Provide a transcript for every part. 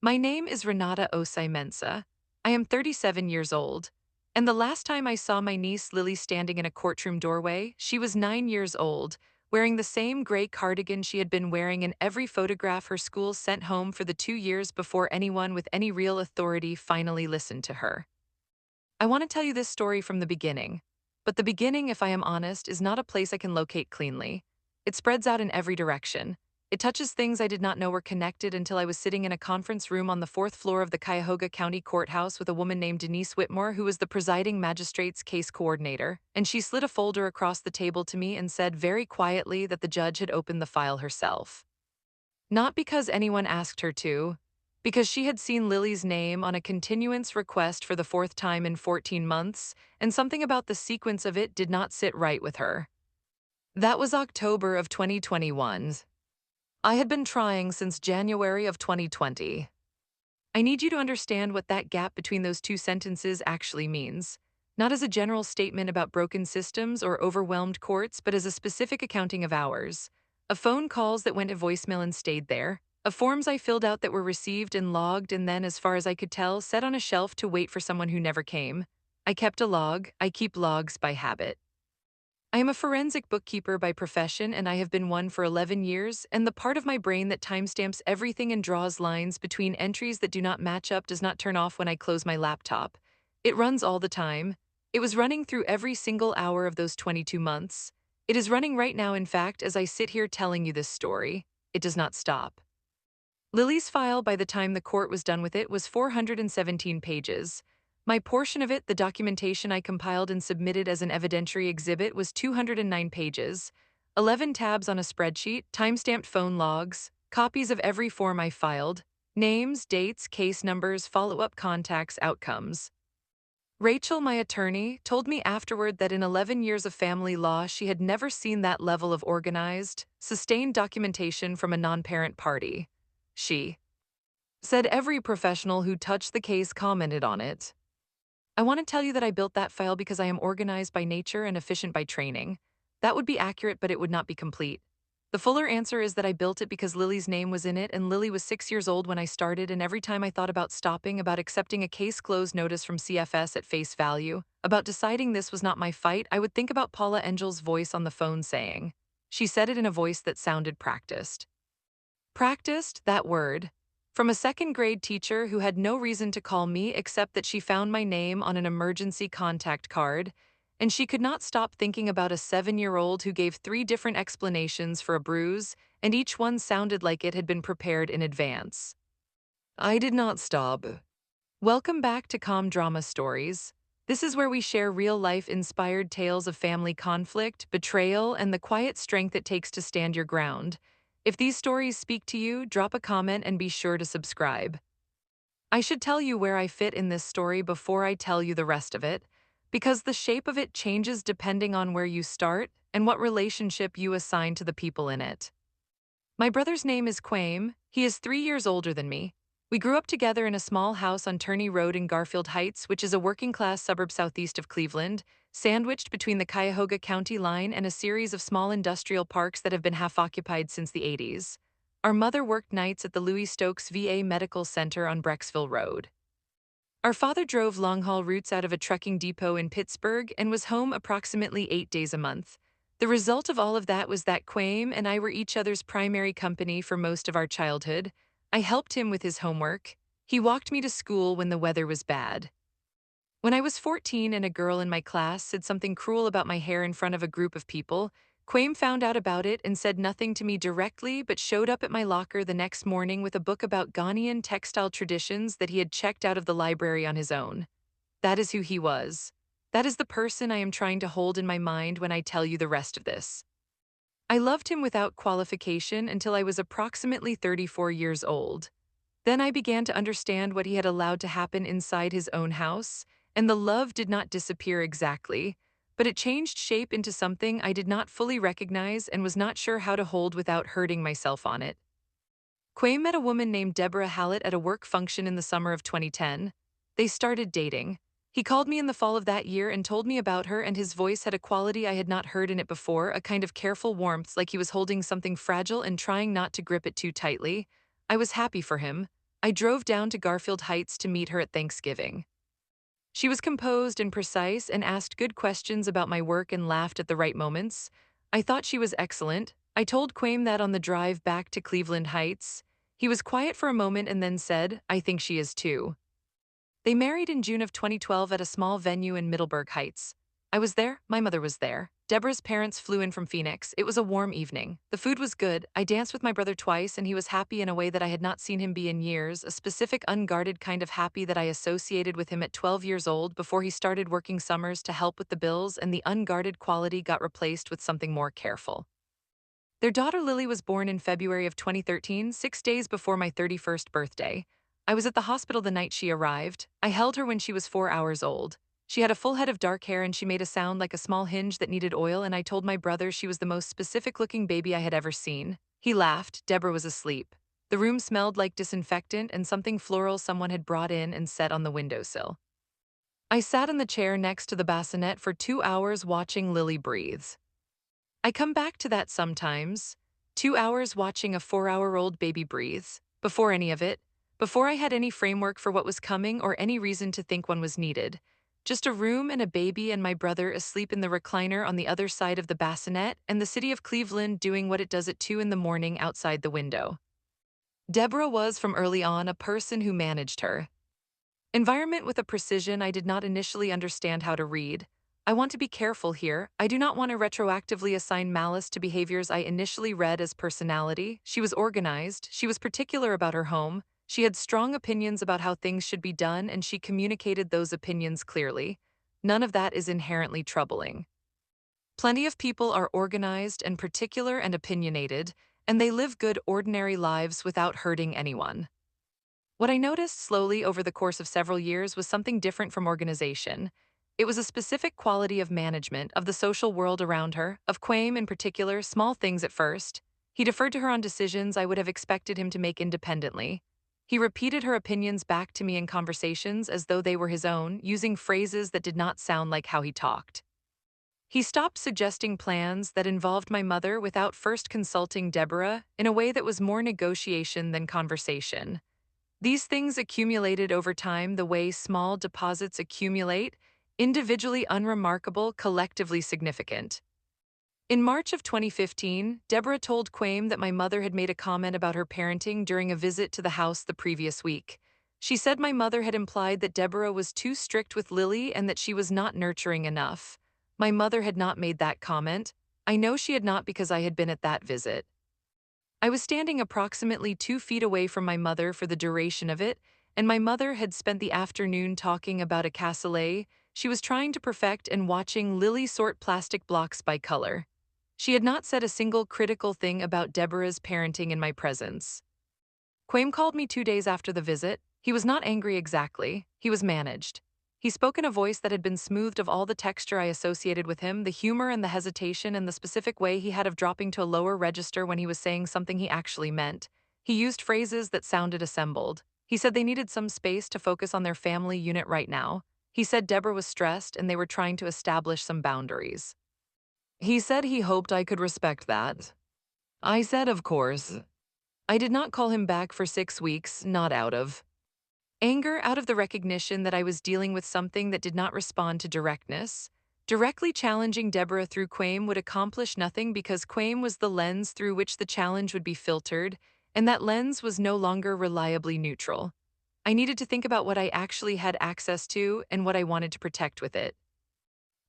My name is Renata Osai Mensa. I am 37 years old. And the last time I saw my niece Lily standing in a courtroom doorway, she was 9 years old, wearing the same gray cardigan she had been wearing in every photograph her school sent home for the 2 years before anyone with any real authority finally listened to her. I want to tell you this story from the beginning. But the beginning, if I am honest, is not a place I can locate cleanly. It spreads out in every direction. It touches things I did not know were connected until I was sitting in a conference room on the fourth floor of the Cuyahoga County Courthouse with a woman named Denise Whitmore, who was the presiding magistrate's case coordinator, and she slid a folder across the table to me and said very quietly that the judge had opened the file herself. Not because anyone asked her to, because she had seen Lily's name on a continuance request for the fourth time in 14 months, and something about the sequence of it did not sit right with her. That was October of 2021. I had been trying since January of 2020. I need you to understand what that gap between those two sentences actually means. Not as a general statement about broken systems or overwhelmed courts, but as a specific accounting of hours. Of phone calls that went to voicemail and stayed there. Of forms I filled out that were received and logged and then, as far as I could tell, set on a shelf to wait for someone who never came. I kept a log. I keep logs by habit. I am a forensic bookkeeper by profession, and I have been one for 11 years, and the part of my brain that timestamps everything and draws lines between entries that do not match up does not turn off when I close my laptop. It runs all the time. It was running through every single hour of those 22 months. It is running right now, in fact, as I sit here telling you this story. It does not stop. Lily's file, by the time the court was done with it, was 417 pages. My portion of it, the documentation I compiled and submitted as an evidentiary exhibit, was 209 pages, 11 tabs on a spreadsheet, timestamped phone logs, copies of every form I filed, names, dates, case numbers, follow-up contacts, outcomes. Rachel, my attorney, told me afterward that in 11 years of family law, she had never seen that level of organized, sustained documentation from a non-parent party. She said every professional who touched the case commented on it. I want to tell you that I built that file because I am organized by nature and efficient by training. That would be accurate, but it would not be complete. The fuller answer is that I built it because Lily's name was in it, and Lily was 6 years old when I started, and every time I thought about stopping, about accepting a case closed notice from CFS at face value, about deciding this was not my fight, I would think about Paula Engel's voice on the phone saying, she said it in a voice that sounded practiced. Practiced, that word. From a second grade teacher who had no reason to call me except that she found my name on an emergency contact card, and she could not stop thinking about a 7-year-old who gave 3 different explanations for a bruise, and each one sounded like it had been prepared in advance. I did not stop. Welcome back to Calm Drama Stories. This is where we share real-life inspired tales of family conflict, betrayal, and the quiet strength it takes to stand your ground. If these stories speak to you, drop a comment and be sure to subscribe. I should tell you where I fit in this story before I tell you the rest of it, because the shape of it changes depending on where you start and what relationship you assign to the people in it. My brother's name is Quame. He is 3 years older than me. We grew up together in a small house on Turney Road in Garfield Heights, which is a working-class suburb southeast of Cleveland, sandwiched between the Cuyahoga County line and a series of small industrial parks that have been half-occupied since the 80s. Our mother worked nights at the Louis Stokes VA Medical Center on Brecksville Road. Our father drove long-haul routes out of a trucking depot in Pittsburgh and was home approximately 8 days a month. The result of all of that was that Quame and I were each other's primary company for most of our childhood. I helped him with his homework. He walked me to school when the weather was bad. When I was 14 and a girl in my class said something cruel about my hair in front of a group of people, Quame found out about it and said nothing to me directly, but showed up at my locker the next morning with a book about Ghanaian textile traditions that he had checked out of the library on his own. That is who he was. That is the person I am trying to hold in my mind when I tell you the rest of this. I loved him without qualification until I was approximately 34 years old. Then I began to understand what he had allowed to happen inside his own house, and the love did not disappear exactly, but it changed shape into something I did not fully recognize and was not sure how to hold without hurting myself on it. Quay met a woman named Deborah Hallett at a work function in the summer of 2010. They started dating. He called me in the fall of that year and told me about her, and his voice had a quality I had not heard in it before, a kind of careful warmth, like he was holding something fragile and trying not to grip it too tightly. I was happy for him. I drove down to Garfield Heights to meet her at Thanksgiving. She was composed and precise and asked good questions about my work and laughed at the right moments. I thought she was excellent. I told Quame that on the drive back to Cleveland Heights. He was quiet for a moment and then said, "I think she is too." They married in June of 2012 at a small venue in Middleburg Heights. I was there, my mother was there. Deborah's parents flew in from Phoenix. It was a warm evening. The food was good. I danced with my brother twice, and he was happy in a way that I had not seen him be in years, a specific unguarded kind of happy that I associated with him at 12 years old before he started working summers to help with the bills, and the unguarded quality got replaced with something more careful. Their daughter Lily was born in February of 2013, 6 days before my 31st birthday. I was at the hospital the night she arrived. I held her when she was 4 hours old. She had a full head of dark hair and she made a sound like a small hinge that needed oil, and I told my brother she was the most specific-looking baby I had ever seen. He laughed. Deborah was asleep. The room smelled like disinfectant and something floral someone had brought in and set on the windowsill. I sat in the chair next to the bassinet for 2 hours watching Lily breathe. I come back to that sometimes. 2 hours watching a 4-hour-old baby breathe. Before any of it. Before I had any framework for what was coming or any reason to think one was needed. Just a room and a baby and my brother asleep in the recliner on the other side of the bassinet, and the city of Cleveland doing what it does at 2 in the morning outside the window. Deborah was from early on a person who managed her environment with a precision I did not initially understand how to read. I want to be careful here. I do not want to retroactively assign malice to behaviors I initially read as personality. She was organized, she was particular about her home, she had strong opinions about how things should be done, and she communicated those opinions clearly. None of that is inherently troubling. Plenty of people are organized and particular and opinionated, and they live good, ordinary lives without hurting anyone. What I noticed slowly over the course of several years was something different from organization. It was a specific quality of management of the social world around her, of Quame in particular, small things at first. He deferred to her on decisions I would have expected him to make independently. He repeated her opinions back to me in conversations as though they were his own, using phrases that did not sound like how he talked. He stopped suggesting plans that involved my mother without first consulting Deborah in a way that was more negotiation than conversation. These things accumulated over time the way small deposits accumulate, individually unremarkable, collectively significant. In March of 2015, Deborah told Quame that my mother had made a comment about her parenting during a visit to the house the previous week. She said my mother had implied that Deborah was too strict with Lily and that she was not nurturing enough. My mother had not made that comment. I know she had not because I had been at that visit. I was standing approximately 2 feet away from my mother for the duration of it, and my mother had spent the afternoon talking about a cassoulet she was trying to perfect and watching Lily sort plastic blocks by color. She had not said a single critical thing about Deborah's parenting in my presence. Quame called me 2 days after the visit. He was not angry exactly. He was managed. He spoke in a voice that had been smoothed of all the texture I associated with him, the humor and the hesitation and the specific way he had of dropping to a lower register when he was saying something he actually meant. He used phrases that sounded assembled. He said they needed some space to focus on their family unit right now. He said Deborah was stressed and they were trying to establish some boundaries. He said he hoped I could respect that. I said, of course. I did not call him back for 6 weeks, not out of anger, out of the recognition that I was dealing with something that did not respond to directness. Directly challenging Deborah through Quame would accomplish nothing because Quame was the lens through which the challenge would be filtered, and that lens was no longer reliably neutral. I needed to think about what I actually had access to and what I wanted to protect with it.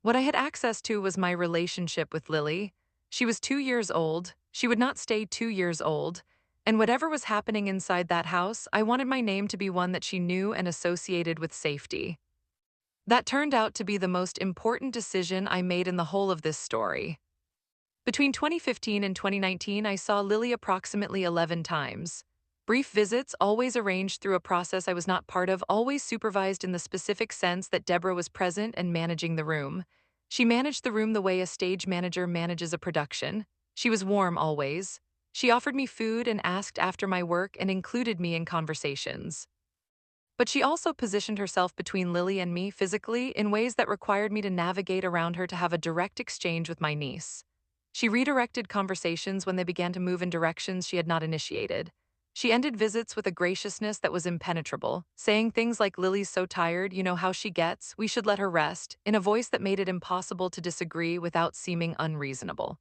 What I had access to was my relationship with Lily. She was 2 years old. She would not stay 2 years old. And whatever was happening inside that house, I wanted my name to be one that she knew and associated with safety. That turned out to be the most important decision I made in the whole of this story. Between 2015 and 2019, I saw Lily approximately 11 times. Brief visits, always arranged through a process I was not part of, always supervised in the specific sense that Deborah was present and managing the room. She managed the room the way a stage manager manages a production. She was warm always. She offered me food and asked after my work and included me in conversations. But she also positioned herself between Lily and me physically in ways that required me to navigate around her to have a direct exchange with my niece. She redirected conversations when they began to move in directions she had not initiated. She ended visits with a graciousness that was impenetrable, saying things like, "Lily's so tired, you know how she gets, we should let her rest," in a voice that made it impossible to disagree without seeming unreasonable.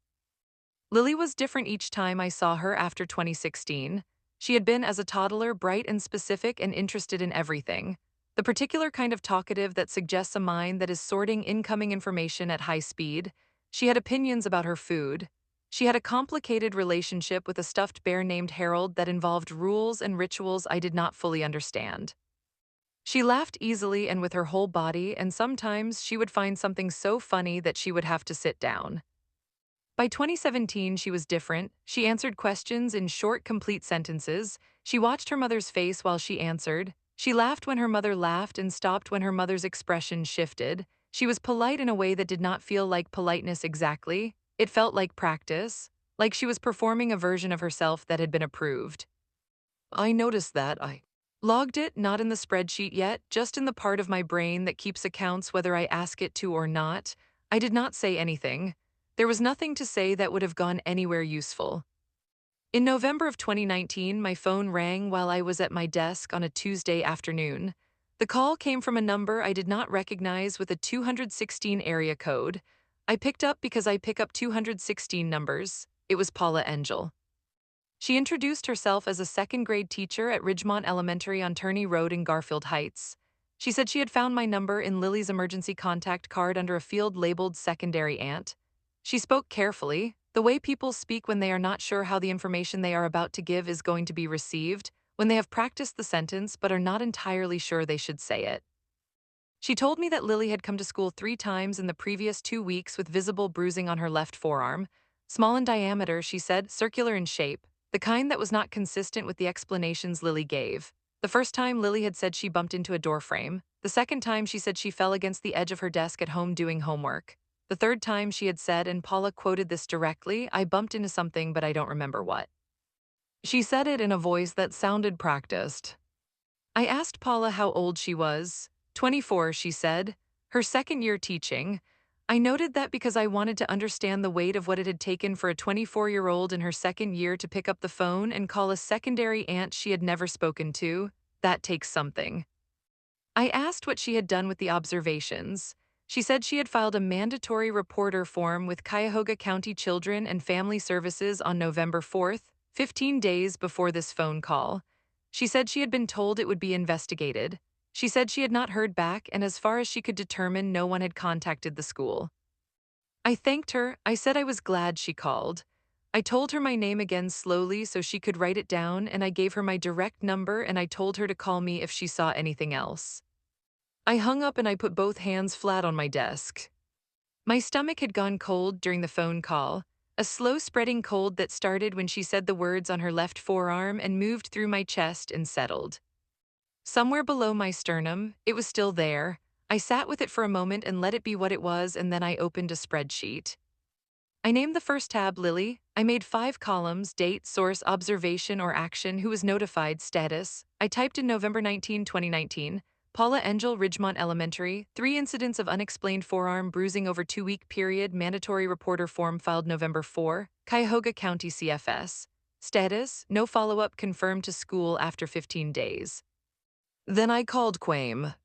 Lily was different each time I saw her after 2016. She had been, as a toddler, bright and specific and interested in everything. The particular kind of talkative that suggests a mind that is sorting incoming information at high speed. She had opinions about her food. She had a complicated relationship with a stuffed bear named Harold that involved rules and rituals I did not fully understand. She laughed easily and with her whole body, and sometimes she would find something so funny that she would have to sit down. By 2017, she was different. She answered questions in short, complete sentences. She watched her mother's face while she answered. She laughed when her mother laughed and stopped when her mother's expression shifted. She was polite in a way that did not feel like politeness exactly. It felt like practice, like she was performing a version of herself that had been approved. I noticed that. I logged it, not in the spreadsheet yet, just in the part of my brain that keeps accounts whether I ask it to or not. I did not say anything. There was nothing to say that would have gone anywhere useful. In November of 2019, my phone rang while I was at my desk on a Tuesday afternoon. The call came from a number I did not recognize with a 216 area code. I picked up because I pick up 216 numbers. It was Paula Engel. She introduced herself as a second-grade teacher at Ridgemont Elementary on Turney Road in Garfield Heights. She said she had found my number in Lily's emergency contact card under a field labeled secondary aunt. She spoke carefully, the way people speak when they are not sure how the information they are about to give is going to be received, when they have practiced the sentence but are not entirely sure they should say it. She told me that Lily had come to school 3 times in the previous 2 weeks with visible bruising on her left forearm. Small in diameter, she said, circular in shape, the kind that was not consistent with the explanations Lily gave. The first time, Lily had said she bumped into a doorframe. The second time, she said she fell against the edge of her desk at home doing homework. The third time, she had said, and Paula quoted this directly, "I bumped into something, but I don't remember what." She said it in a voice that sounded practiced. I asked Paula how old she was. 24, she said. Her second year teaching. I noted that because I wanted to understand the weight of what it had taken for a 24-year-old in her second year to pick up the phone and call a secondary aunt she had never spoken to. That takes something. I asked what she had done with the observations. She said she had filed a mandatory reporter form with Cuyahoga County Children and Family Services on November 4th, 15 days before this phone call. She said she had been told it would be investigated. She said she had not heard back, and as far as she could determine, no one had contacted the school. I thanked her. I said I was glad she called. I told her my name again slowly so she could write it down, and I gave her my direct number and I told her to call me if she saw anything else. I hung up and I put both hands flat on my desk. My stomach had gone cold during the phone call, a slow spreading cold that started when she said the words on her left forearm and moved through my chest and settled. Somewhere below my sternum, it was still there. I sat with it for a moment and let it be what it was, and then I opened a spreadsheet. I named the first tab Lily. I made 5 columns: date, source, observation or action, who was notified, status. I typed in November 19, 2019. Paula Engel, Ridgemont Elementary. 3 incidents of unexplained forearm bruising over 2-week period. Mandatory reporter form filed November 4. Cuyahoga County CFS. Status: no follow-up, confirmed to school after 15 days. Then I called Quame.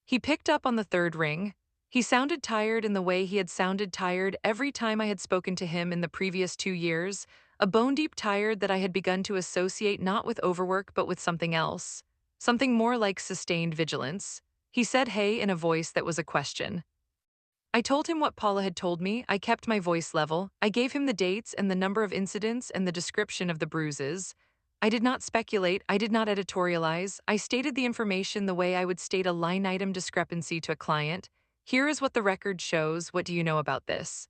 He picked up on the third ring. He sounded tired in the way he had sounded tired every time I had spoken to him in the previous 2 years, a bone-deep tired that I had begun to associate not with overwork but with something else, something more like sustained vigilance. He said hey in a voice that was a question. I told him what Paula had told me. I kept my voice level. I gave him the dates and the number of incidents and the description of the bruises. I did not speculate. I did not editorialize. I stated the information the way I would state a line item discrepancy to a client. Here is what the record shows. What do you know about this?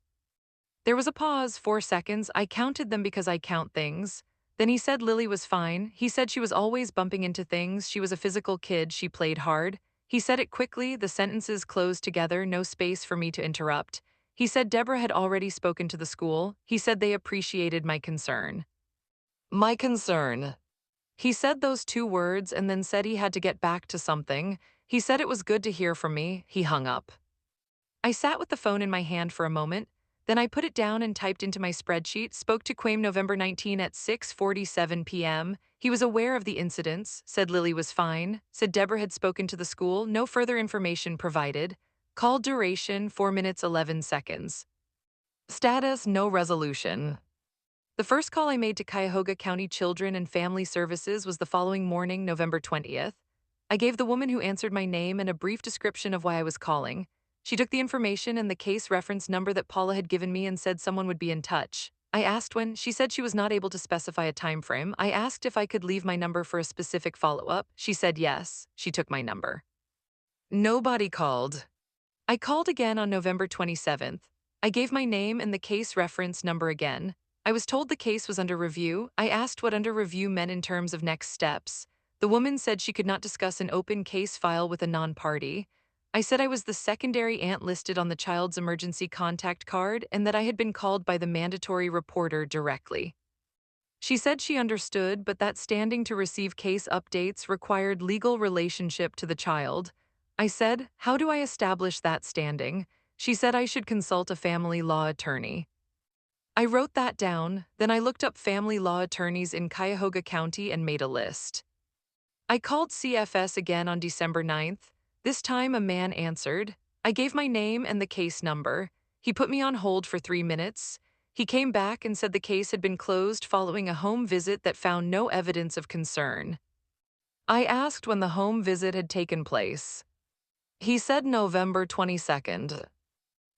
There was a pause, 4 seconds. I counted them because I count things. Then he said Lily was fine. He said she was always bumping into things. She was a physical kid. She played hard. He said it quickly. The sentences closed together, no space for me to interrupt. He said Deborah had already spoken to the school. He said they appreciated my concern. My concern. He said those 2 words and then said he had to get back to something. He said it was good to hear from me. He hung up. I sat with the phone in my hand for a moment. Then I put it down and typed into my spreadsheet, spoke to Quame November 19 at 6:47 p.m. He was aware of the incidents, said Lily was fine, said Deborah had spoken to the school, no further information provided. Call duration 4 minutes 11 seconds. Status no resolution. The first call I made to Cuyahoga County Children and Family Services was the following morning, November 20th. I gave the woman who answered my name and a brief description of why I was calling. She took the information and the case reference number that Paula had given me and said someone would be in touch. I asked when. She said she was not able to specify a time frame. I asked if I could leave my number for a specific follow-up. She said yes. She took my number. Nobody called. I called again on November 27th. I gave my name and the case reference number again. I was told the case was under review. I asked what under review meant in terms of next steps. The woman said she could not discuss an open case file with a non-party. I said I was the secondary aunt listed on the child's emergency contact card and that I had been called by the mandatory reporter directly. She said she understood, but that standing to receive case updates required legal relationship to the child. I said, how do I establish that standing? She said I should consult a family law attorney. I wrote that down, then I looked up family law attorneys in Cuyahoga County and made a list. I called CFS again on December 9th. This time a man answered. I gave my name and the case number. He put me on hold for 3 minutes. He came back and said the case had been closed following a home visit that found no evidence of concern. I asked when the home visit had taken place. He said November 22nd.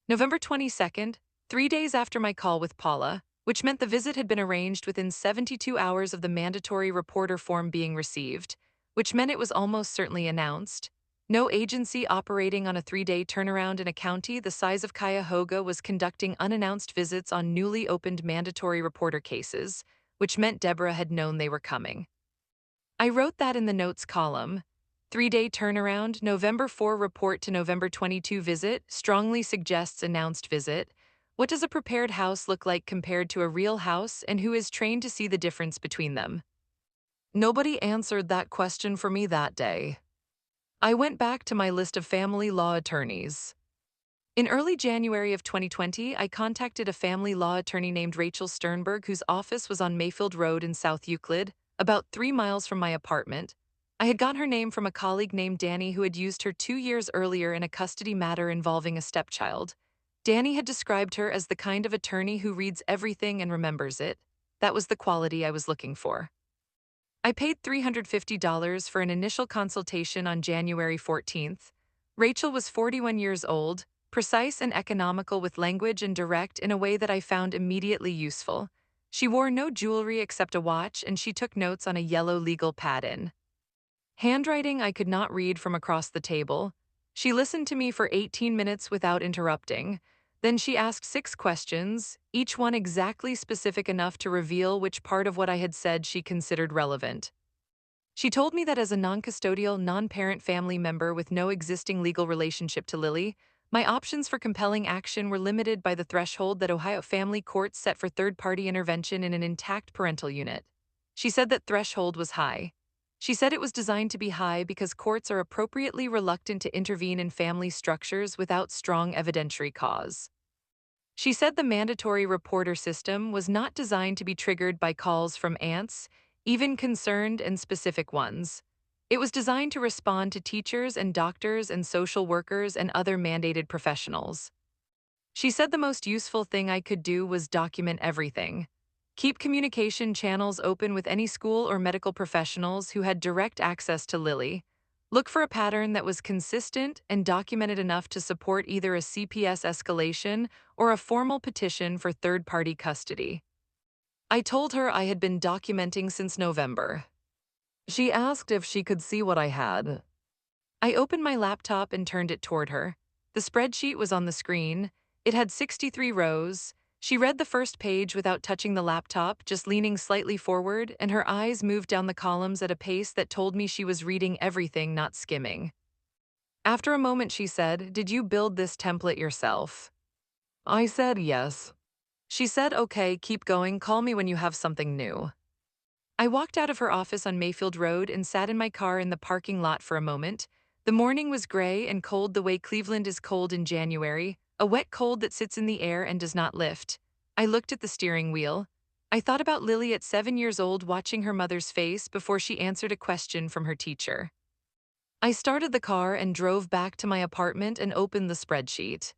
November 22nd, 3 days after my call with Paula, which meant the visit had been arranged within 72 hours of the mandatory reporter form being received, which meant it was almost certainly announced. No agency operating on a 3-day turnaround in a county the size of Cuyahoga was conducting unannounced visits on newly opened mandatory reporter cases, which meant Deborah had known they were coming. I wrote that in the notes column. 3-day turnaround, November 4 report to November 22 visit, strongly suggests announced visit. What does a prepared house look like compared to a real house, and who is trained to see the difference between them? Nobody answered that question for me that day. I went back to my list of family law attorneys. In early January of 2020, I contacted a family law attorney named Rachel Sternberg, whose office was on Mayfield Road in South Euclid, about 3 miles from my apartment. I had got her name from a colleague named Danny who had used her 2 years earlier in a custody matter involving a stepchild. Danny had described her as the kind of attorney who reads everything and remembers it. That was the quality I was looking for. I paid $350 for an initial consultation on January 14th. Rachel was 41 years old, precise and economical with language and direct in a way that I found immediately useful. She wore no jewelry except a watch, and she took notes on a yellow legal pad-in. Handwriting I could not read from across the table. She listened to me for 18 minutes without interrupting. Then she asked 6 questions, each one exactly specific enough to reveal which part of what I had said she considered relevant. She told me that as a non-custodial, non-parent family member with no existing legal relationship to Lily, my options for compelling action were limited by the threshold that Ohio family courts set for third-party intervention in an intact parental unit. She said that threshold was high. She said it was designed to be high because courts are appropriately reluctant to intervene in family structures without strong evidentiary cause. She said the mandatory reporter system was not designed to be triggered by calls from aunts, even concerned and specific ones. It was designed to respond to teachers and doctors and social workers and other mandated professionals. She said the most useful thing I could do was document everything. Keep communication channels open with any school or medical professionals who had direct access to Lily. Look for a pattern that was consistent and documented enough to support either a CPS escalation or a formal petition for third-party custody. I told her I had been documenting since November. She asked if she could see what I had. I opened my laptop and turned it toward her. The spreadsheet was on the screen. It had 63 rows. She read the first page without touching the laptop, just leaning slightly forward, and her eyes moved down the columns at a pace that told me she was reading everything, not skimming. After a moment, she said, "Did you build this template yourself?" I said yes. She said, "Okay, keep going. Call me when you have something new." I walked out of her office on Mayfield Road and sat in my car in the parking lot for a moment. The morning was gray and cold the way Cleveland is cold in January, a wet cold that sits in the air and does not lift. I looked at the steering wheel. I thought about Lily at 7 years old watching her mother's face before she answered a question from her teacher. I started the car and drove back to my apartment and opened the spreadsheet.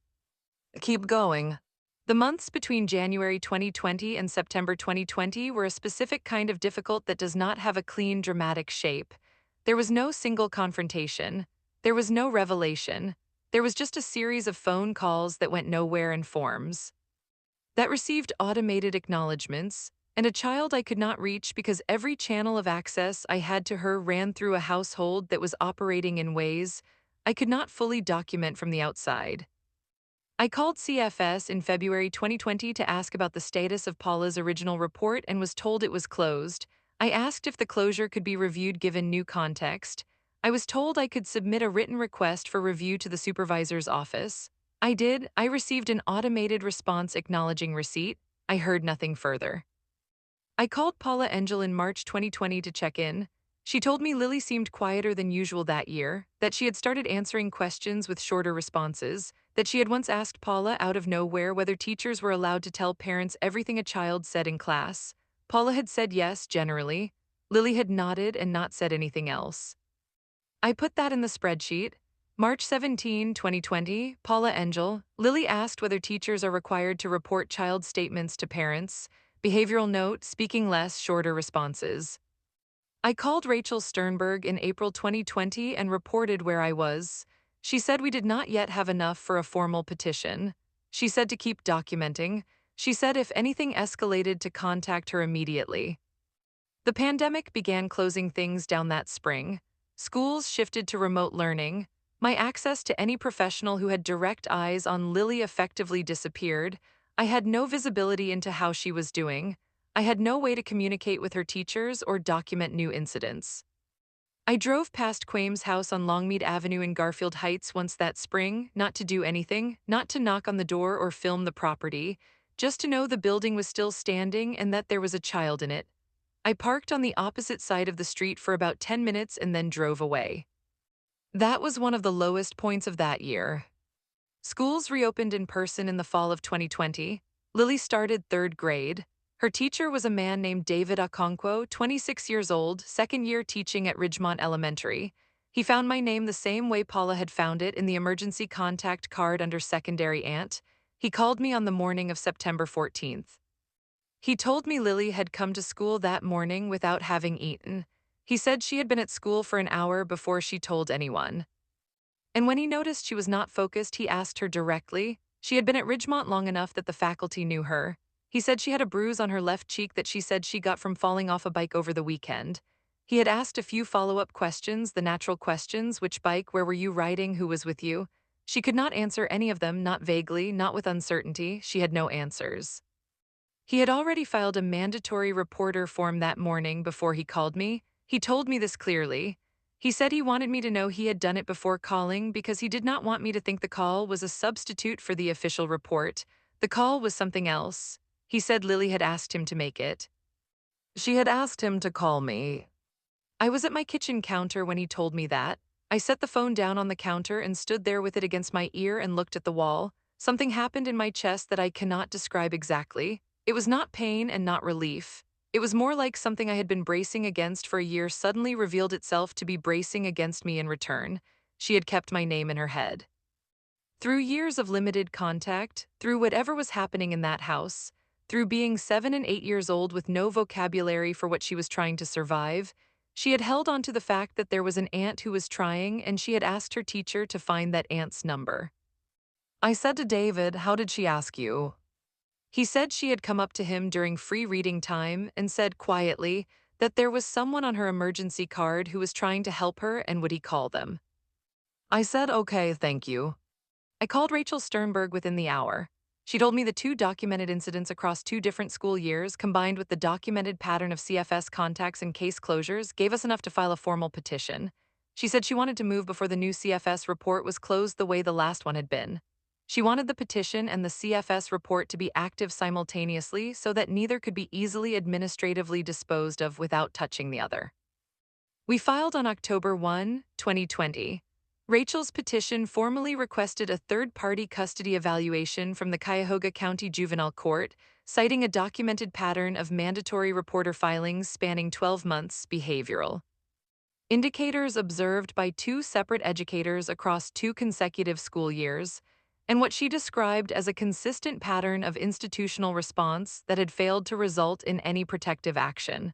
Keep going. The months between January 2020 and September 2020 were a specific kind of difficult that does not have a clean, dramatic shape. There was no single confrontation. There was no revelation. There was just a series of phone calls that went nowhere in forms that received automated acknowledgments, and a child I could not reach because every channel of access I had to her ran through a household that was operating in ways I could not fully document from the outside. I called CFS in February 2020 to ask about the status of Paula's original report and was told it was closed. I asked if the closure could be reviewed given new context. I was told I could submit a written request for review to the supervisor's office. I did. I received an automated response acknowledging receipt. I heard nothing further. I called Paula Engel in March 2020 to check in. She told me Lily seemed quieter than usual that year, that she had started answering questions with shorter responses, that she had once asked Paula out of nowhere whether teachers were allowed to tell parents everything a child said in class. Paula had said yes, generally. Lily had nodded and not said anything else. I put that in the spreadsheet. March 17, 2020, Paula Engel. Lily asked whether teachers are required to report child statements to parents. Behavioral note, speaking less, shorter responses. I called Rachel Sternberg in April 2020 and reported where I was. She said we did not yet have enough for a formal petition. She said to keep documenting. She said if anything escalated to contact her immediately. The pandemic began closing things down that spring. Schools shifted to remote learning. My access to any professional who had direct eyes on Lily effectively disappeared. I had no visibility into how she was doing. I had no way to communicate with her teachers or document new incidents. I drove past Quame's house on Longmead Avenue in Garfield Heights once that spring, not to do anything, not to knock on the door or film the property, just to know the building was still standing and that there was a child in it. I parked on the opposite side of the street for about 10 minutes and then drove away. That was one of the lowest points of that year. Schools reopened in person in the fall of 2020. Lily started third grade. Her teacher was a man named David Okonkwo, 26 years old, second year teaching at Ridgemont Elementary. He found my name the same way Paula had found it in the emergency contact card under secondary aunt. He called me on the morning of September 14th. He told me Lily had come to school that morning without having eaten. He said she had been at school for an hour before she told anyone. And when he noticed she was not focused, he asked her directly. She had been at Ridgemont long enough that the faculty knew her. He said she had a bruise on her left cheek that she said she got from falling off a bike over the weekend. He had asked a few follow-up questions, the natural questions: which bike, where were you riding, who was with you? She could not answer any of them, not vaguely, not with uncertainty. She had no answers. He had already filed a mandatory reporter form that morning before he called me. He told me this clearly. He said he wanted me to know he had done it before calling because he did not want me to think the call was a substitute for the official report. The call was something else. He said Lily had asked him to make it. She had asked him to call me. I was at my kitchen counter when he told me that. I set the phone down on the counter and stood there with it against my ear and looked at the wall. Something happened in my chest that I cannot describe exactly. It was not pain and not relief. It was more like something I had been bracing against for a year suddenly revealed itself to be bracing against me in return. She had kept my name in her head. Through years of limited contact, through whatever was happening in that house, through being 7 and 8 years old with no vocabulary for what she was trying to survive, she had held on to the fact that there was an aunt who was trying, and she had asked her teacher to find that aunt's number. I said to David, "How did she ask you?" He said she had come up to him during free reading time and said quietly that there was someone on her emergency card who was trying to help her and would he call them. I said, "Okay, thank you." I called Rachel Sternberg within the hour. She told me the two documented incidents across 2 different school years, combined with the documented pattern of CFS contacts and case closures, gave us enough to file a formal petition. She said she wanted to move before the new CFS report was closed the way the last one had been. She wanted the petition and the CFS report to be active simultaneously so that neither could be easily administratively disposed of without touching the other. We filed on October 1, 2020. Rachel's petition formally requested a third-party custody evaluation from the Cuyahoga County Juvenile Court, citing a documented pattern of mandatory reporter filings spanning 12 months behavioral indicators observed by two separate educators across two consecutive school years, and what she described as a consistent pattern of institutional response that had failed to result in any protective action.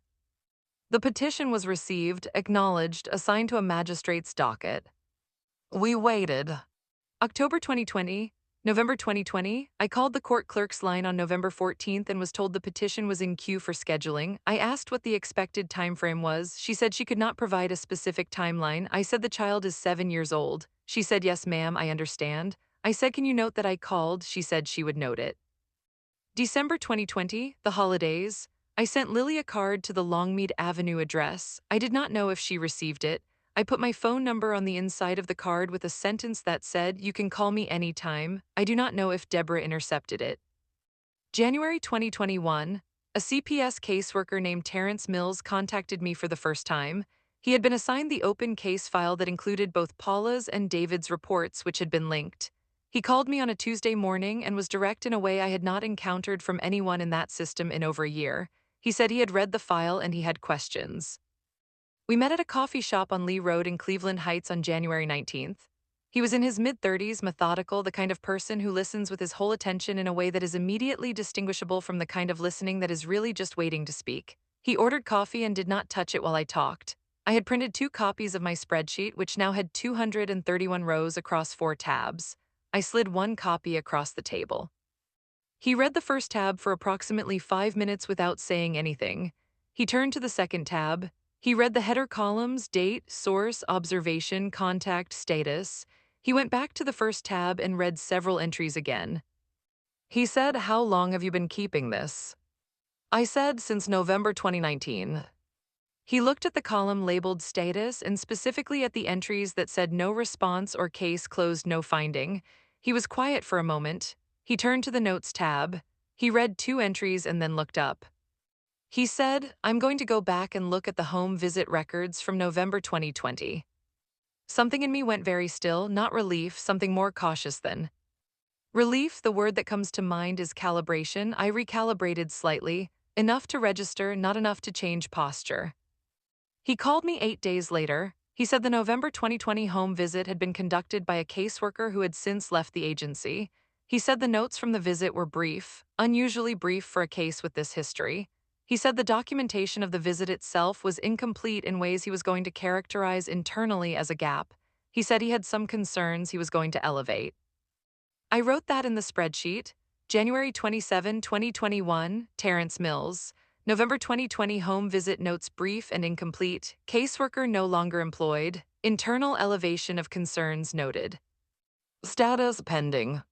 The petition was received, acknowledged, assigned to a magistrate's docket. We waited. October 2020, November 2020, I called the court clerk's line on November 14th and was told the petition was in queue for scheduling. I asked what the expected timeframe was. She said she could not provide a specific timeline. I said the child is 7 years old. She said, yes, ma'am, I understand. I said, can you note that I called? She said she would note it. December 2020, the holidays. I sent Lily a card to the Longmead Avenue address. I did not know if she received it. I put my phone number on the inside of the card with a sentence that said, you can call me anytime. I do not know if Deborah intercepted it. January 2021, a CPS caseworker named Terrence Mills contacted me for the first time. He had been assigned the open case file that included both Paula's and David's reports, which had been linked. He called me on a Tuesday morning and was direct in a way I had not encountered from anyone in that system in over a year. He said he had read the file and he had questions. We met at a coffee shop on Lee Road in Cleveland Heights on January 19th. He was in his mid-30s, methodical, the kind of person who listens with his whole attention in a way that is immediately distinguishable from the kind of listening that is really just waiting to speak. He ordered coffee and did not touch it while I talked. I had printed 2 copies of my spreadsheet, which now had 231 rows across 4 tabs. I slid 1 copy across the table. He read the first tab for approximately 5 minutes without saying anything. He turned to the second tab. He read the header columns, date, source, observation, contact, status. He went back to the first tab and read several entries again. He said, how long have you been keeping this? I said, since November 2019. He looked at the column labeled status and specifically at the entries that said no response or case closed, no finding. He was quiet for a moment. He turned to the notes tab. He read 2 entries and then looked up. He said, I'm going to go back and look at the home visit records from November 2020. Something in me went very still, not relief, something more cautious than relief. The word that comes to mind is calibration. I recalibrated slightly, enough to register, not enough to change posture. He called me 8 days later. He said the November 2020 home visit had been conducted by a caseworker who had since left the agency. He said the notes from the visit were brief, unusually brief for a case with this history. He said the documentation of the visit itself was incomplete in ways he was going to characterize internally as a gap. He said he had some concerns he was going to elevate. I wrote that in the spreadsheet. January 27, 2021, Terrence Mills. November 2020 home visit notes brief and incomplete. Caseworker no longer employed. Internal elevation of concerns noted. Status pending.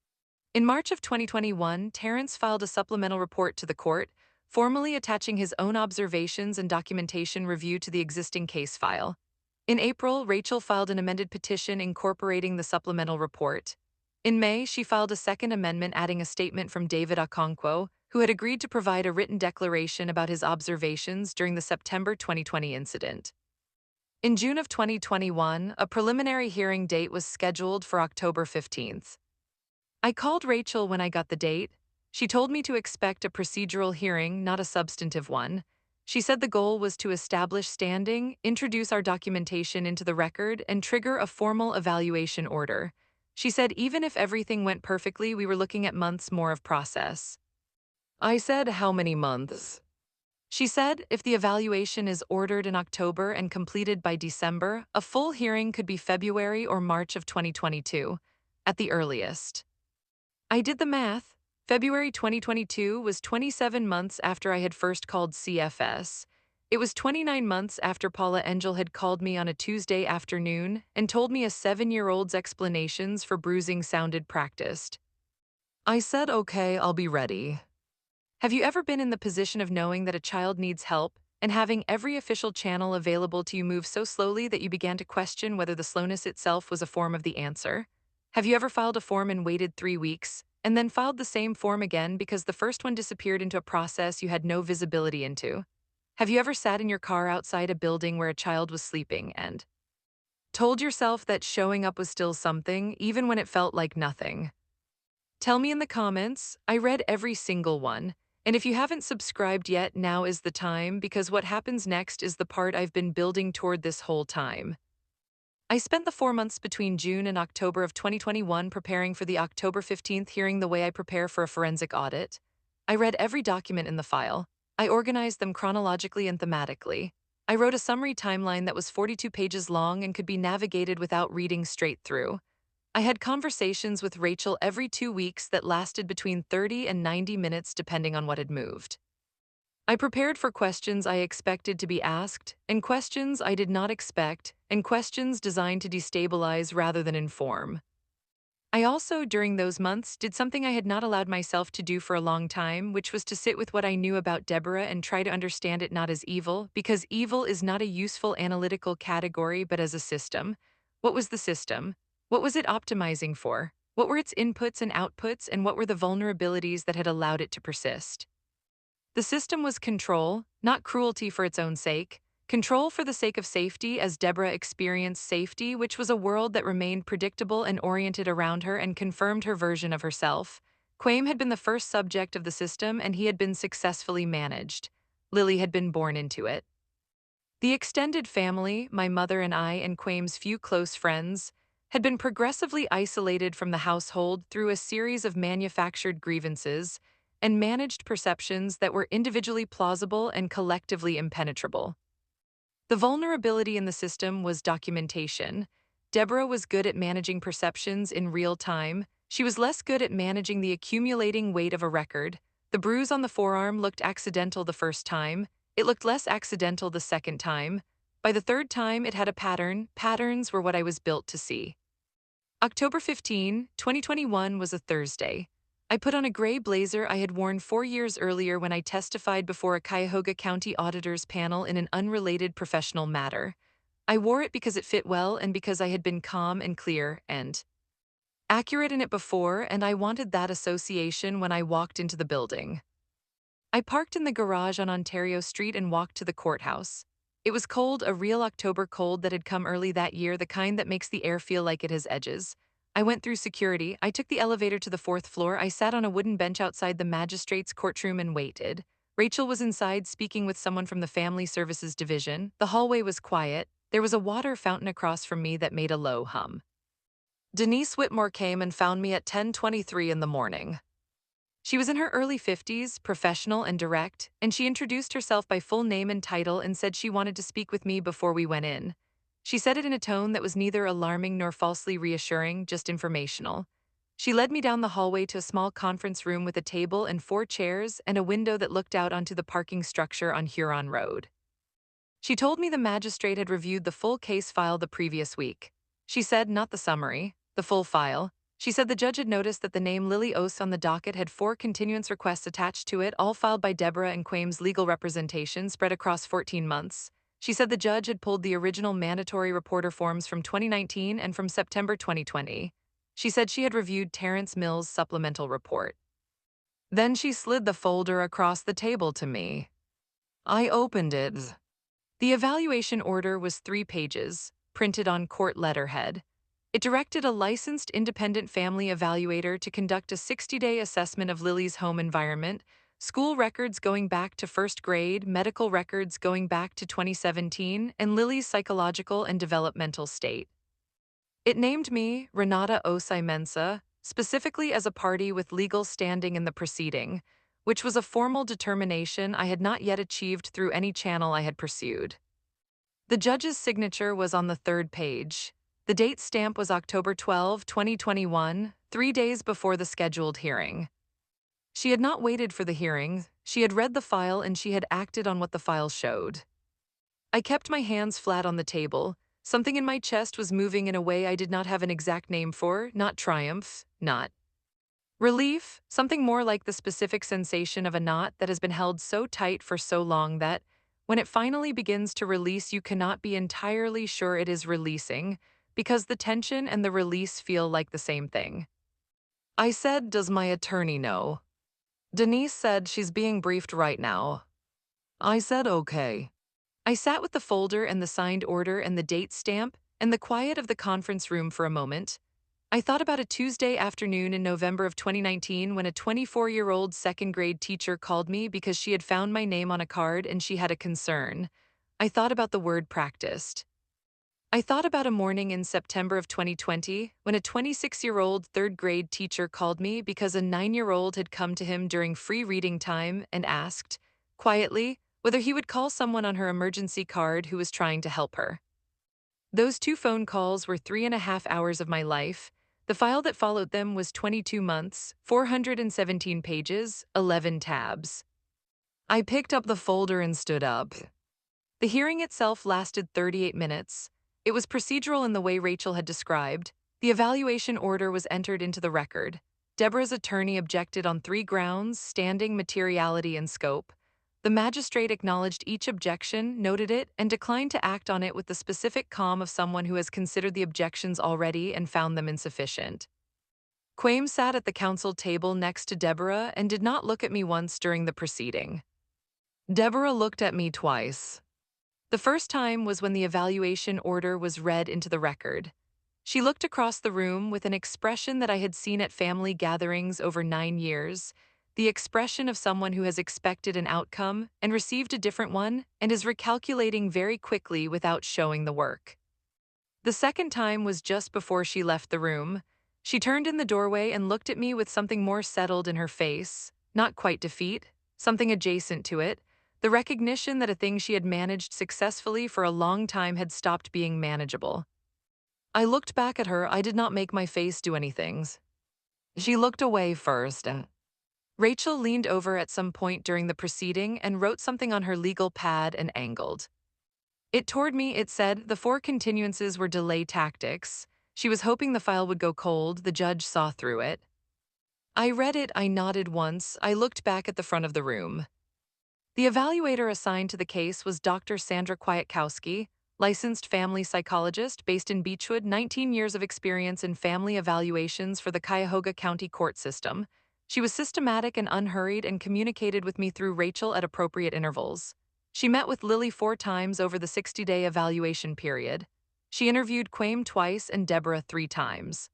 In March of 2021, Terrence filed a supplemental report to the court, formally attaching his own observations and documentation review to the existing case file. In April, Rachel filed an amended petition incorporating the supplemental report. In May, she filed a second amendment adding a statement from David Okonkwo, who had agreed to provide a written declaration about his observations during the September 2020 incident. In June of 2021, a preliminary hearing date was scheduled for October 15th. I called Rachel when I got the date. She told me to expect a procedural hearing, not a substantive one. She said the goal was to establish standing, introduce our documentation into the record, and trigger a formal evaluation order. She said even if everything went perfectly, we were looking at months more of process. I said, how many months? She said, if the evaluation is ordered in October and completed by December, a full hearing could be February or March of 2022, at the earliest. I did the math. February 2022 was 27 months after I had first called CFS. It was 29 months after Paula Engel had called me on a Tuesday afternoon and told me a 7-year-old's explanations for bruising sounded practiced. I said, okay, I'll be ready. Have you ever been in the position of knowing that a child needs help and having every official channel available to you move so slowly that you began to question whether the slowness itself was a form of the answer? Have you ever filed a form and waited 3 weeks, and then filed the same form again because the first one disappeared into a process you had no visibility into? Have you ever sat in your car outside a building where a child was sleeping and told yourself that showing up was still something, even when it felt like nothing? Tell me in the comments. I read every single one. And if you haven't subscribed yet, now is the time because what happens next is the part I've been building toward this whole time. I spent the 4 months between June and October of 2021 preparing for the October 15th hearing the way I prepare for a forensic audit. I read every document in the file. I organized them chronologically and thematically. I wrote a summary timeline that was 42 pages long and could be navigated without reading straight through. I had conversations with Rachel every 2 weeks that lasted between 30 and 90 minutes depending on what had moved. I prepared for questions I expected to be asked, and questions I did not expect, and questions designed to destabilize rather than inform. I also, during those months, did something I had not allowed myself to do for a long time, which was to sit with what I knew about Deborah and try to understand it not as evil, because evil is not a useful analytical category but as a system. What was the system? What was it optimizing for? What were its inputs and outputs, and what were the vulnerabilities that had allowed it to persist? The system was control, not cruelty for its own sake. Control for the sake of safety, as Deborah experienced safety, which was a world that remained predictable and oriented around her and confirmed her version of herself. Quame had been the first subject of the system, and he had been successfully managed. Lily had been born into it. The extended family, my mother and I and Quame's few close friends, had been progressively isolated from the household through a series of manufactured grievances and managed perceptions that were individually plausible and collectively impenetrable. The vulnerability in the system was documentation. Deborah was good at managing perceptions in real time. She was less good at managing the accumulating weight of a record. The bruise on the forearm looked accidental the first time. It looked less accidental the second time. By the third time, it had a pattern. Patterns were what I was built to see. October 15, 2021 was a Thursday. I put on a gray blazer I had worn 4 years earlier when I testified before a Cuyahoga County auditor's panel in an unrelated professional matter. I wore it because it fit well and because I had been calm and clear and accurate in it before, and I wanted that association when I walked into the building. I parked in the garage on Ontario Street and walked to the courthouse. It was cold, a real October cold that had come early that year, the kind that makes the air feel like it has edges. I went through security. I took the elevator to the fourth floor. I sat on a wooden bench outside the magistrate's courtroom and waited. Rachel was inside speaking with someone from the Family Services Division. The hallway was quiet. There was a water fountain across from me that made a low hum. Denise Whitmore came and found me at 10:23 in the morning. She was in her early 50s, professional and direct, and she introduced herself by full name and title and said she wanted to speak with me before we went in. She said it in a tone that was neither alarming nor falsely reassuring, just informational. She led me down the hallway to a small conference room with a table and 4 chairs and a window that looked out onto the parking structure on Huron Road. She told me the magistrate had reviewed the full case file the previous week. She said, not the summary, the full file. She said the judge had noticed that the name Lily Ose on the docket had 4 continuance requests attached to it, all filed by Deborah and Quame's legal representation spread across 14 months. She said the judge had pulled the original mandatory reporter forms from 2019 and from September 2020. She said she had reviewed Terrence Mills' supplemental report. Then she slid the folder across the table to me. I opened it. The evaluation order was 3 pages, printed on court letterhead. It directed a licensed independent family evaluator to conduct a 60-day assessment of Lily's home environment, school records going back to first grade, medical records going back to 2017, and Lily's psychological and developmental state. It named me, Renata Osei Mensah, specifically as a party with legal standing in the proceeding, which was a formal determination I had not yet achieved through any channel I had pursued. The judge's signature was on the third page. The date stamp was October 12, 2021, 3 days before the scheduled hearing. She had not waited for the hearing. She had read the file and she had acted on what the file showed. I kept my hands flat on the table. Something in my chest was moving in a way I did not have an exact name for, not triumph, not relief, something more like the specific sensation of a knot that has been held so tight for so long that, when it finally begins to release, you cannot be entirely sure it is releasing, because the tension and the release feel like the same thing. I said, "Does my attorney know?" Denise said, "She's being briefed right now." I said, "Okay." I sat with the folder and the signed order and the date stamp and the quiet of the conference room for a moment. I thought about a Tuesday afternoon in November of 2019 when a 24-year-old second grade teacher called me because she had found my name on a card and she had a concern. I thought about the word practiced. I thought about a morning in September of 2020 when a 26-year-old third grade teacher called me because a 9-year-old had come to him during free reading time and asked, quietly, whether he would call someone on her emergency card who was trying to help her. Those two phone calls were 3.5 hours of my life. The file that followed them was 22 months, 417 pages, 11 tabs. I picked up the folder and stood up. The hearing itself lasted 38 minutes. It was procedural in the way Rachel had described. The evaluation order was entered into the record. Deborah's attorney objected on 3 grounds: standing, materiality, and scope. The magistrate acknowledged each objection, noted it, and declined to act on it with the specific calm of someone who has considered the objections already and found them insufficient. Quaim sat at the counsel table next to Deborah and did not look at me once during the proceeding. Deborah looked at me twice. The first time was when the evaluation order was read into the record. She looked across the room with an expression that I had seen at family gatherings over 9 years, the expression of someone who has expected an outcome and received a different one and is recalculating very quickly without showing the work. The second time was just before she left the room. She turned in the doorway and looked at me with something more settled in her face, not quite defeat, something adjacent to it, the recognition that a thing she had managed successfully for a long time had stopped being manageable. I looked back at her. I did not make my face do anything. She looked away first. Rachel leaned over at some point during the proceeding and wrote something on her legal pad and angled it toward me. It said the 4 continuances were delay tactics. She was hoping the file would go cold. The judge saw through it. I read it. I nodded once. I looked back at the front of the room. The evaluator assigned to the case was Dr. Sandra Kwiatkowski, licensed family psychologist based in Beechwood, 19 years of experience in family evaluations for the Cuyahoga County court system. She was systematic and unhurried and communicated with me through Rachel at appropriate intervals. She met with Lily 4 times over the 60-day evaluation period. She interviewed Quaim twice and Deborah 3 times.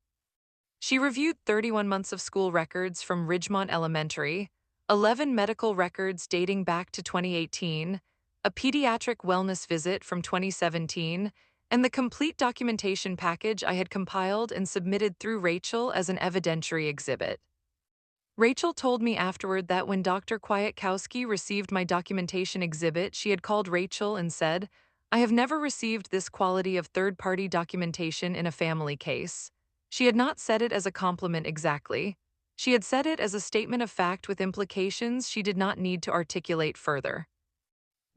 She reviewed 31 months of school records from Ridgemont Elementary, 11 medical records dating back to 2018, a pediatric wellness visit from 2017, and the complete documentation package I had compiled and submitted through Rachel as an evidentiary exhibit. Rachel told me afterward that when Dr. Kwiatkowski received my documentation exhibit, she had called Rachel and said, "I have never received this quality of third-party documentation in a family case." She had not said it as a compliment exactly. She had said it as a statement of fact with implications she did not need to articulate further.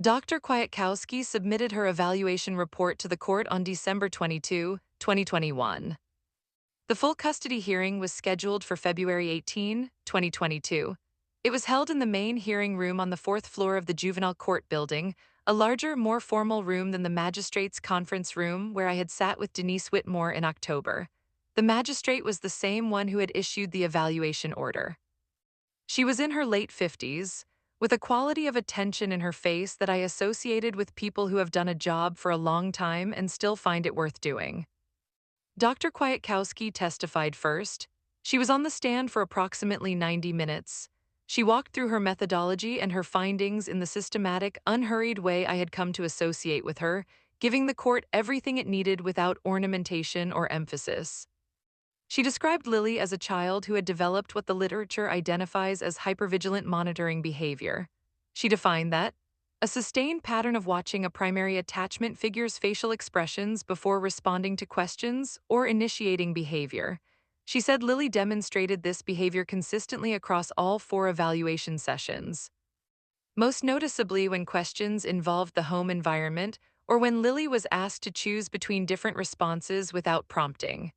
Dr. Kwiatkowski submitted her evaluation report to the court on December 22, 2021. The full custody hearing was scheduled for February 18, 2022. It was held in the main hearing room on the 4th floor of the juvenile court building, a larger, more formal room than the magistrate's conference room where I had sat with Denise Whitmore in October. The magistrate was the same one who had issued the evaluation order. She was in her late 50s, with a quality of attention in her face that I associated with people who have done a job for a long time and still find it worth doing. Dr. Kwiatkowski testified first. She was on the stand for approximately 90 minutes. She walked through her methodology and her findings in the systematic, unhurried way I had come to associate with her, giving the court everything it needed without ornamentation or emphasis. She described Lily as a child who had developed what the literature identifies as hypervigilant monitoring behavior. She defined that a sustained pattern of watching a primary attachment figure's facial expressions before responding to questions or initiating behavior. She said Lily demonstrated this behavior consistently across all 4 evaluation sessions. Most noticeably when questions involved the home environment or when Lily was asked to choose between different responses without prompting.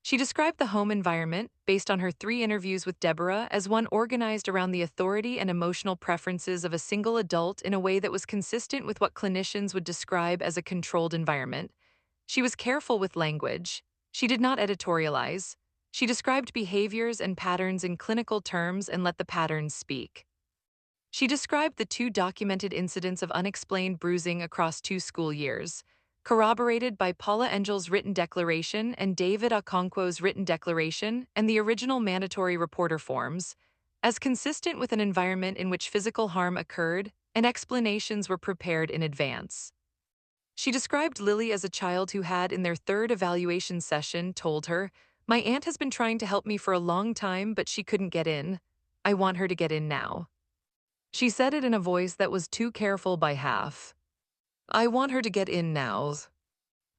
She described the home environment, based on her 3 interviews with Deborah, as one organized around the authority and emotional preferences of a single adult in a way that was consistent with what clinicians would describe as a controlled environment. She was careful with language. She did not editorialize. She described behaviors and patterns in clinical terms and let the patterns speak. She described the 2 documented incidents of unexplained bruising across 2 school years. corroborated by Paula Engel's written declaration and David Okonkwo's written declaration and the original mandatory reporter forms, as consistent with an environment in which physical harm occurred and explanations were prepared in advance. She described Lily as a child who had, in their third evaluation session, told her, "My aunt has been trying to help me for a long time, but she couldn't get in. I want her to get in now." She said it in a voice that was too careful by half. "I want her to get in now."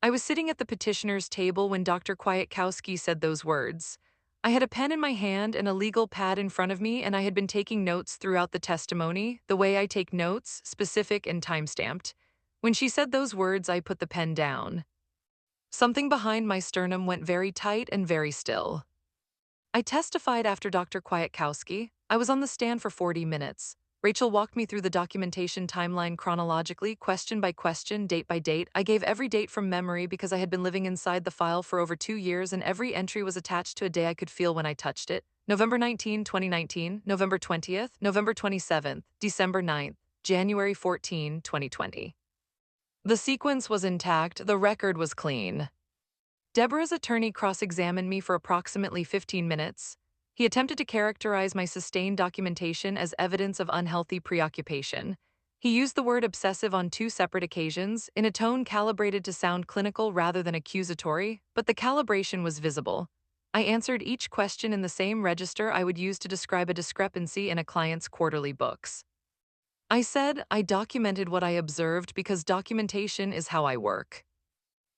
I was sitting at the petitioner's table when Dr. Kwiatkowski said those words. I had a pen in my hand and a legal pad in front of me, and I had been taking notes throughout the testimony, the way I take notes, specific and time-stamped. When she said those words, I put the pen down. Something behind my sternum went very tight and very still. I testified after Dr. Kwiatkowski. I was on the stand for 40 minutes. Rachel walked me through the documentation timeline chronologically, question by question, date by date. I gave every date from memory because I had been living inside the file for over 2 years, and every entry was attached to a day I could feel when I touched it. November 19, 2019, November 20th, November 27th, December 9th, January 14, 2020. The sequence was intact, the record was clean. Deborah's attorney cross-examined me for approximately 15 minutes. He attempted to characterize my sustained documentation as evidence of unhealthy preoccupation. He used the word obsessive on 2 separate occasions, in a tone calibrated to sound clinical rather than accusatory, but the calibration was visible. I answered each question in the same register I would use to describe a discrepancy in a client's quarterly books. I said I documented what I observed because documentation is how I work.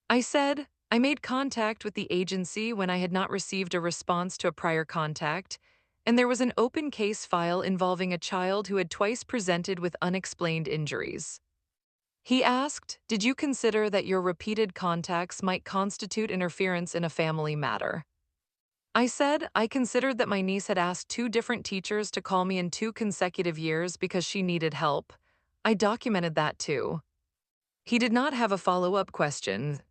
I said I made contact with the agency when I had not received a response to a prior contact, and there was an open case file involving a child who had twice presented with unexplained injuries. He asked, "Did you consider that your repeated contacts might constitute interference in a family matter?" I said I considered that my niece had asked 2 different teachers to call me in 2 consecutive years because she needed help. I documented that too. He did not have a follow-up question.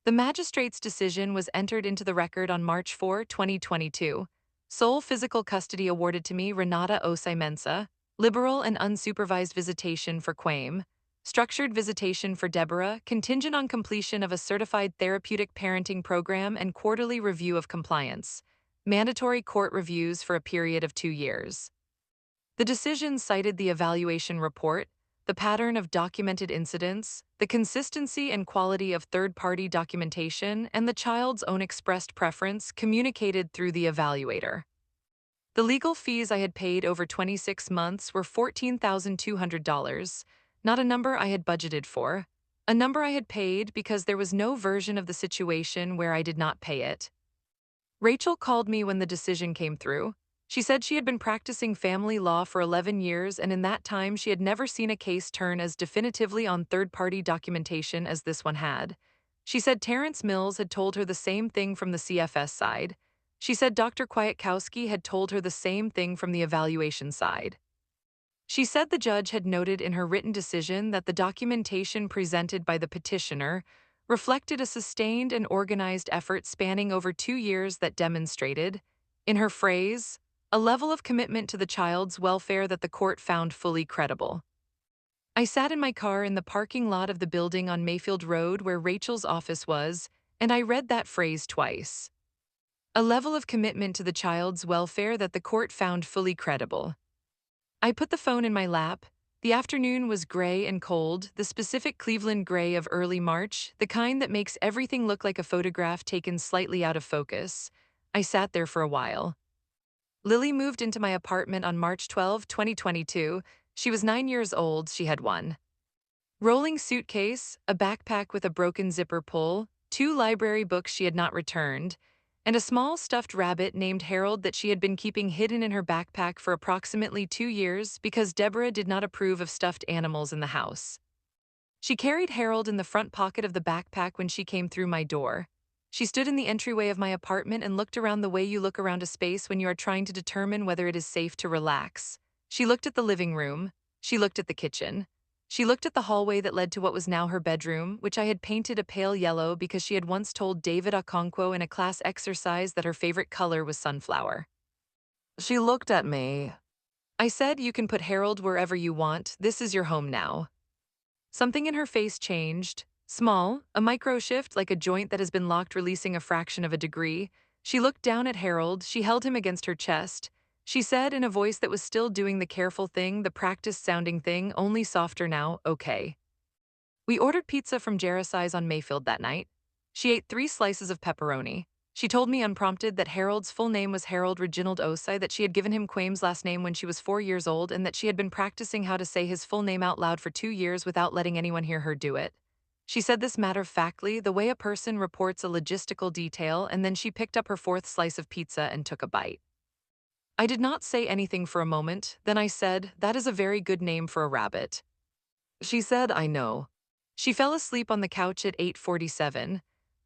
The magistrate's decision was entered into the record on March 4, 2022. Sole physical custody awarded to me Renata Osei Mensah, liberal and unsupervised visitation for Quame, structured visitation for Deborah, contingent on completion of a certified therapeutic parenting program and quarterly review of compliance, mandatory court reviews for a period of 2 years. The decision cited the evaluation report, the pattern of documented incidents, the consistency and quality of third-party documentation, and the child's own expressed preference communicated through the evaluator. The legal fees I had paid over 26 months were $14,200, not a number I had budgeted for, a number I had paid because there was no version of the situation where I did not pay it. Rachel called me when the decision came through. She said she had been practicing family law for 11 years, and in that time she had never seen a case turn as definitively on third-party documentation as this one had. She said Terrence Mills had told her the same thing from the CFS side. She said Dr. Kwiatkowski had told her the same thing from the evaluation side. She said the judge had noted in her written decision that the documentation presented by the petitioner reflected a sustained and organized effort spanning over 2 years that demonstrated, in her phrase, a level of commitment to the child's welfare that the court found fully credible. I sat in my car in the parking lot of the building on Mayfield Road where Rachel's office was, and I read that phrase twice. A level of commitment to the child's welfare that the court found fully credible. I put the phone in my lap. The afternoon was gray and cold, the specific Cleveland gray of early March, the kind that makes everything look like a photograph taken slightly out of focus. I sat there for a while. Lily moved into my apartment on March 12, 2022. She was 9 years old. She had one rolling suitcase, a backpack with a broken zipper pull, 2 library books she had not returned, and a small stuffed rabbit named Harold that she had been keeping hidden in her backpack for approximately 2 years because Deborah did not approve of stuffed animals in the house. She carried Harold in the front pocket of the backpack when she came through my door. She stood in the entryway of my apartment and looked around the way you look around a space when you are trying to determine whether it is safe to relax. She looked at the living room. She looked at the kitchen. She looked at the hallway that led to what was now her bedroom, which I had painted a pale yellow because she had once told David Okonkwo in a class exercise that her favorite color was sunflower. She looked at me. I said, "You can put Harold wherever you want. This is your home now." Something in her face changed. Small, a micro shift like a joint that has been locked releasing a fraction of a degree. She looked down at Harold, she held him against her chest. She said in a voice that was still doing the careful thing, the practiced sounding thing, only softer now, okay. We ordered pizza from Jerisi's on Mayfield that night. She ate 3 slices of pepperoni. She told me unprompted that Harold's full name was Harold Reginald Osei, that she had given him Quame's last name when she was 4 years old, and that she had been practicing how to say his full name out loud for 2 years without letting anyone hear her do it. She said this matter-of-factly, the way a person reports a logistical detail, and then she picked up her 4th slice of pizza and took a bite. I did not say anything for a moment, then I said, "That is a very good name for a rabbit." She said, "I know." She fell asleep on the couch at 8:47.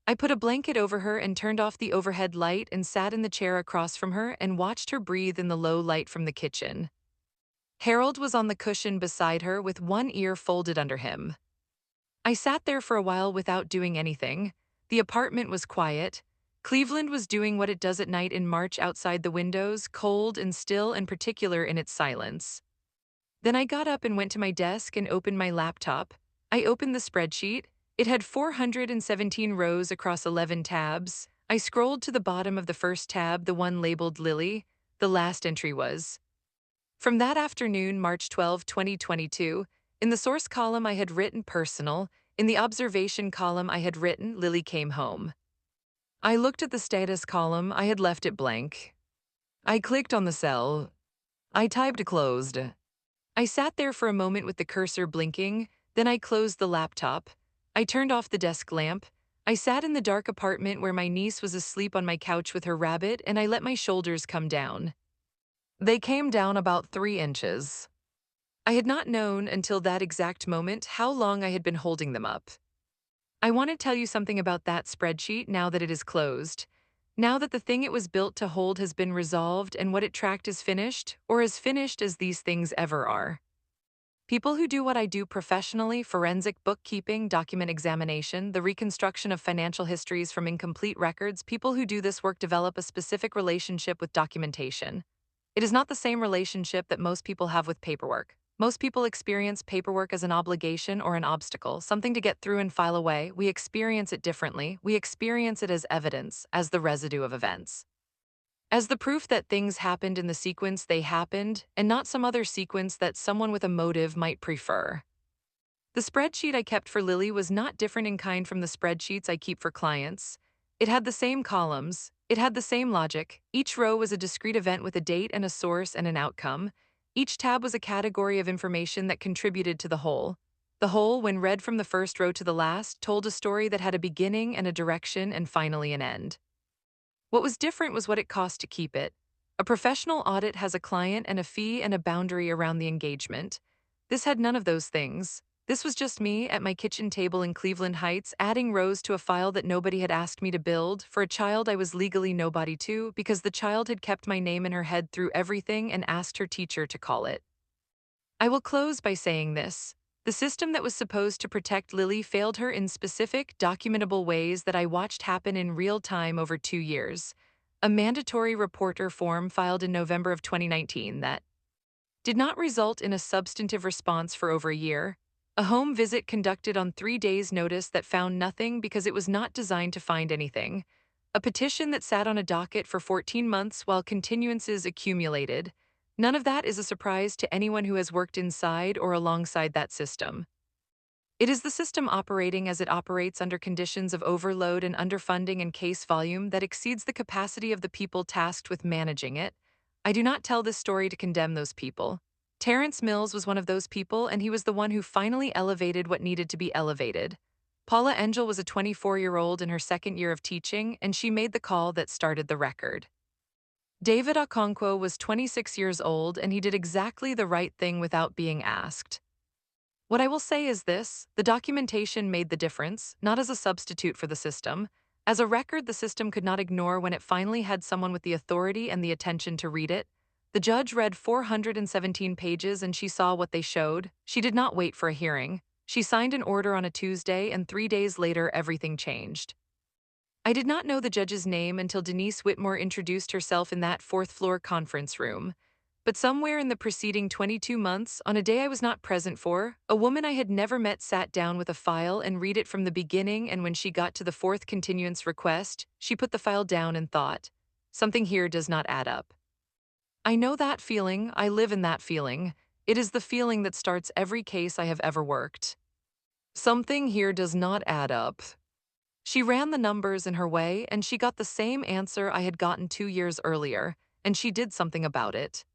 I put a blanket over her and turned off the overhead light and sat in the chair across from her and watched her breathe in the low light from the kitchen. Harold was on the cushion beside her with one ear folded under him. I sat there for a while without doing anything. The apartment was quiet. Cleveland was doing what it does at night in March outside the windows, cold and still and particular in its silence. Then I got up and went to my desk and opened my laptop. I opened the spreadsheet. It had 417 rows across 11 tabs. I scrolled to the bottom of the first tab, the one labeled Lily. The last entry was, from that afternoon, March 12, 2022, in the source column I had written personal, in the observation column I had written Lily came home. I looked at the status column, I had left it blank. I clicked on the cell. I typed closed. I sat there for a moment with the cursor blinking, then I closed the laptop. I turned off the desk lamp. I sat in the dark apartment where my niece was asleep on my couch with her rabbit, and I let my shoulders come down. They came down about 3 inches. I had not known until that exact moment how long I had been holding them up. I want to tell you something about that spreadsheet now that it is closed. Now that the thing it was built to hold has been resolved and what it tracked is finished, or as finished as these things ever are. People who do what I do professionally, forensic bookkeeping, document examination, the reconstruction of financial histories from incomplete records, people who do this work develop a specific relationship with documentation. It is not the same relationship that most people have with paperwork. Most people experience paperwork as an obligation or an obstacle, something to get through and file away. We experience it differently. We experience it as evidence, as the residue of events. As the proof that things happened in the sequence they happened, and not some other sequence that someone with a motive might prefer. The spreadsheet I kept for Lily was not different in kind from the spreadsheets I keep for clients. It had the same columns, it had the same logic. Each row was a discrete event with a date and a source and an outcome. Each tab was a category of information that contributed to the whole. The whole, when read from the first row to the last, told a story that had a beginning and a direction and finally an end. What was different was what it cost to keep it. A professional audit has a client and a fee and a boundary around the engagement. This had none of those things. This was just me at my kitchen table in Cleveland Heights, adding rows to a file that nobody had asked me to build, for a child I was legally nobody to, because the child had kept my name in her head through everything and asked her teacher to call it. I will close by saying this. The system that was supposed to protect Lily failed her in specific, documentable ways that I watched happen in real time over 2 years. A mandatory reporter form filed in November of 2019 that did not result in a substantive response for over a year. A home visit conducted on 3 days' notice that found nothing because it was not designed to find anything. A petition that sat on a docket for 14 months while continuances accumulated. None of that is a surprise to anyone who has worked inside or alongside that system. It is the system operating as it operates under conditions of overload and underfunding and case volume that exceeds the capacity of the people tasked with managing it. I do not tell this story to condemn those people. Terrence Mills was one of those people, and he was the one who finally elevated what needed to be elevated. Paula Engel was a 24-year-old in her second year of teaching, and she made the call that started the record. David Okonkwo was 26 years old, and he did exactly the right thing without being asked. What I will say is this: the documentation made the difference, not as a substitute for the system. As a record the system could not ignore when it finally had someone with the authority and the attention to read it. The judge read 417 pages and she saw what they showed. She did not wait for a hearing. She signed an order on a Tuesday, and 3 days later everything changed. I did not know the judge's name until Denise Whitmore introduced herself in that fourth-floor conference room. But somewhere in the preceding 22 months, on a day I was not present for, a woman I had never met sat down with a file and read it from the beginning, and when she got to the fourth continuance request, she put the file down and thought, something here does not add up. I know that feeling, I live in that feeling. It is the feeling that starts every case I have ever worked. Something here does not add up. She ran the numbers in her way, and she got the same answer I had gotten 2 years earlier, and she did something about it.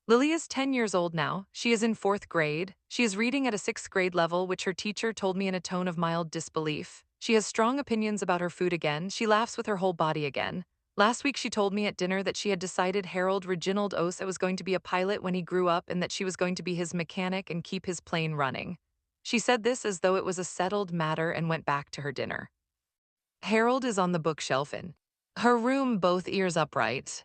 Lily is 10 years old now. She is in fourth grade. She is reading at a sixth grade level, which her teacher told me in a tone of mild disbelief. She has strong opinions about her food again. She laughs with her whole body again. Last week, she told me at dinner that she had decided Harold Reginald Osa was going to be a pilot when he grew up and that she was going to be his mechanic and keep his plane running. She said this as though it was a settled matter and went back to her dinner. Harold is on the bookshelf in her room, both ears upright.